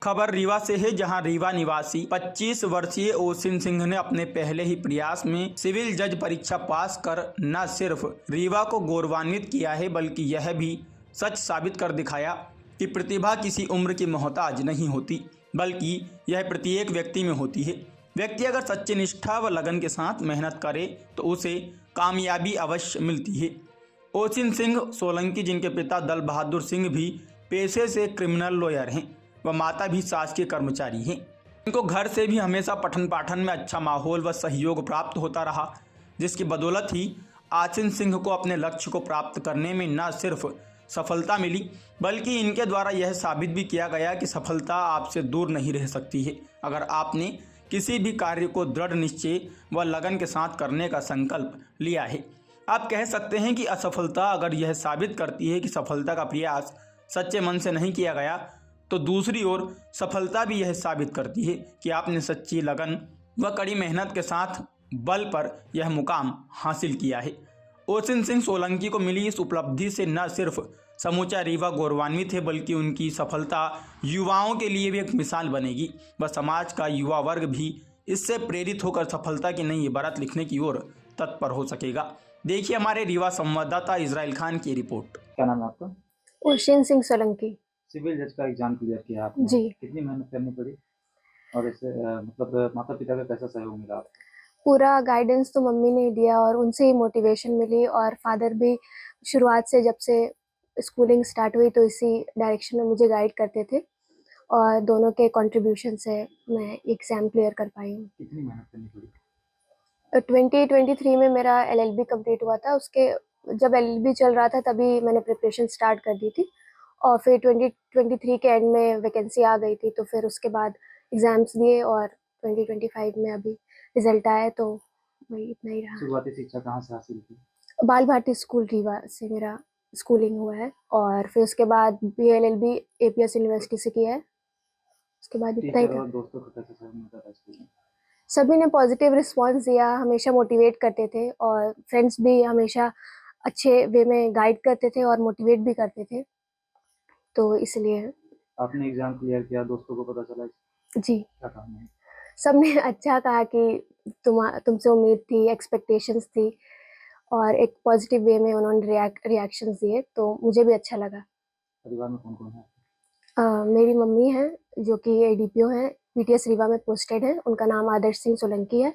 खबर रीवा से है, जहां रीवा निवासी 25 वर्षीय ओसिन सिंह ने अपने पहले ही प्रयास में सिविल जज परीक्षा पास कर न सिर्फ रीवा को गौरवान्वित किया है, बल्कि यह भी सच साबित कर दिखाया कि प्रतिभा किसी उम्र की मोहताज नहीं होती, बल्कि यह प्रत्येक व्यक्ति में होती है। व्यक्ति अगर सच्ची निष्ठा व लगन के साथ मेहनत करे तो उसे कामयाबी अवश्य मिलती है। ओसिन सिंह सोलंकी, जिनके पिता दल बहादुर सिंह भी पेशे से क्रिमिनल लॉयर हैं व माता भी शासकीय कर्मचारी हैं, इनको घर से भी हमेशा पठन पाठन में अच्छा माहौल व सहयोग प्राप्त होता रहा, जिसकी बदौलत ही ओसिन सिंह को अपने लक्ष्य को प्राप्त करने में न सिर्फ सफलता मिली, बल्कि इनके द्वारा यह साबित भी किया गया कि सफलता आपसे दूर नहीं रह सकती है अगर आपने किसी भी कार्य को दृढ़ निश्चय व लगन के साथ करने का संकल्प लिया है। आप कह सकते हैं कि असफलता अगर यह साबित करती है कि सफलता का प्रयास सच्चे मन से नहीं किया गया, तो दूसरी ओर सफलता भी यह साबित करती है कि आपने सच्ची लगन व कड़ी मेहनत के साथ बल पर यह मुकाम हासिल किया है। ओसिन सिंह सोलंकी को मिली इस उपलब्धि से न सिर्फ समूचा रीवा गौरवान्वित है, बल्कि उनकी सफलता युवाओं के लिए भी एक मिसाल बनेगी व समाज का युवा वर्ग भी इससे प्रेरित होकर सफलता की नई इबारत लिखने की ओर तत्पर हो सकेगा। देखिए हमारे रीवा संवाददाता इजराइल खान की रिपोर्ट। क्या नाम है आपका? ओसिन सिंह सोलंकी। सिविल जज का एग्जाम क्लियर किया आपने? जी। कितनी मेहनत करनी पड़ी और इससे मतलब माता पिता का कैसा सहयोग मिला आपको? पूरा गाइडेंस तो मम्मी ने दिया और उनसे ही मोटिवेशन मिली, और फादर भी शुरुआत से जब से स्कूलिंग स्टार्ट हुई तो इसी डायरेक्शन में मुझे गाइड करते थे, और दोनों के कंट्रीब्यूशन से मैं एग्ज़ाम क्लियर कर पाई हूँ। कितनी मेहनत करनी पड़ी? 2023 में मेरा एलएलबी कंप्लीट हुआ था। उसके जब एलएलबी चल रहा था तभी मैंने प्रिपरेशन स्टार्ट कर दी थी, और फिर 2023 के एंड में वैकेंसी आ गई थी, तो फिर उसके बाद एग्ज़ाम्स दिए और 2025 में अभी रिजल्ट आया, तो वही इतना ही रहा। शुरुआती शिक्षा कहाँ से हासिल की? बाल भारती स्कूल रीवा से मेरा स्कूलिंग हुआ है, और फिर उसके बाद बीएलएलबी एपीएस यूनिवर्सिटी से किया है। उसके बाद इतना ही टीचर था। और दोस्तों का कैसा सहयोग मिलता था स्कूल में? सभी ने पॉजिटिव रिस्पांस दिया, हमेशा मोटिवेट करते थे, और फ्रेंड्स भी हमेशा अच्छे वे में गाइड करते थे और मोटिवेट भी करते थे, तो इसलिए। आपने एग्जाम क्लियर किया, दोस्तों को पता चला, जी, क्या कहा उन्होंने? सबने अच्छा कहा कि तुमसे उम्मीद थी, एक्सपेक्टेशंस थी, और एक पॉजिटिव वे में उन्होंने रिएक्शंस दिए, तो मुझे भी अच्छा लगा। परिवार में कौन कौन है? मेरी मम्मी हैं जो कि एडीपीओ हैं, पीटीएस रीवा में पोस्टेड हैं, उनका नाम आदर्श सिंह सोलंकी है,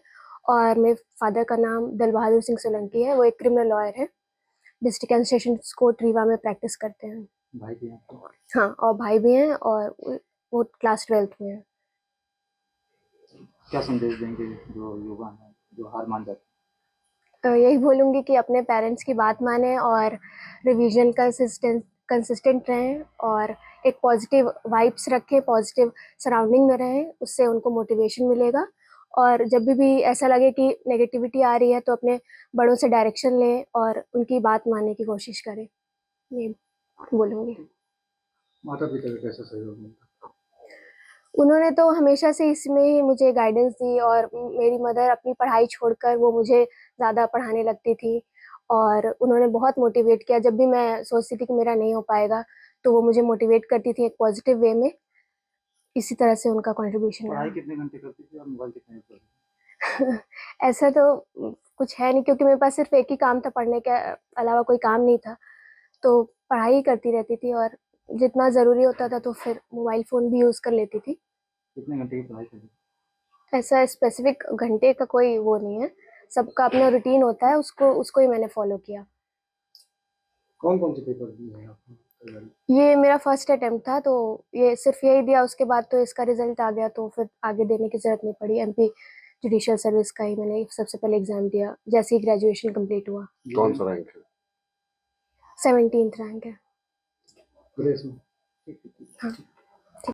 और मेरे फादर का नाम दल बहादुर सिंह सोलंकी है, वो एक क्रिमिनल लॉयर है, district and sessions court Rewa में प्रैक्टिस करते हैं। भाई भी हैं आपको? हाँ, और भाई भी हैं, और वो क्लास 12th में है। क्या संदेश देंगे जो युवा हैं जो हार मान जाते हैं? तो यही बोलूँगी कि अपने पेरेंट्स की बात मानें और रिवीजन कंसिस्टेंट रहें, और एक पॉजिटिव वाइब्स रखें, पॉजिटिव सराउंडिंग में रहें, उससे उनको मोटिवेशन मिलेगा। और जब भी ऐसा लगे कि नेगेटिविटी आ रही है तो अपने बड़ों से डायरेक्शन लें और उनकी बात मानने की कोशिश करें, ये बोलूँगी। माता पिता का कैसा सहयोग मिलता? उन्होंने तो हमेशा से इसमें ही मुझे गाइडेंस दी, और मेरी मदर अपनी पढ़ाई छोड़कर वो मुझे ज़्यादा पढ़ाने लगती थी, और उन्होंने बहुत मोटिवेट किया। जब भी मैं सोचती थी कि मेरा नहीं हो पाएगा, तो वो मुझे मोटिवेट करती थी एक पॉजिटिव वे में। इसी तरह से उनका कंट्रीब्यूशन पढ़ाई रहा। कितने घंटे करती थी और मोबाइल कितने यूज़ करती थी? ऐसा तो कुछ है नहीं, क्योंकि मेरे पास सिर्फ एक ही काम था, पढ़ने के अलावा कोई काम नहीं था, तो पढ़ाई ही करती रहती थी, और जितना ज़रूरी होता था तो फिर मोबाइल फ़ोन भी यूज़ कर लेती थी। कितने घंटे की पढ़ाई करती थी? ऐसा स्पेसिफिक घंटे का कोई वो नहीं है, सबका अपना रूटीन होता है, उसको ही मैंने फॉलो किया। कौन-कौन से पेपर दिए हैं आपने? ये मेरा फर्स्ट अटेम्प्ट था, तो ये सिर्फ यही दिया, उसके बाद तो इसका रिजल्ट आ गया, तो फिर आगे देने की ज़रूरत नहीं पड़ी। एमपी जुडिशियल सर्विस का ही मैंने सबसे पहले एग्ज़ाम दिया, जैसे ही ग्रेजुएशन कंप्लीट हुआ। कौन सा रैंक है? 17th रैंक है। ग्रेस में? हाँ।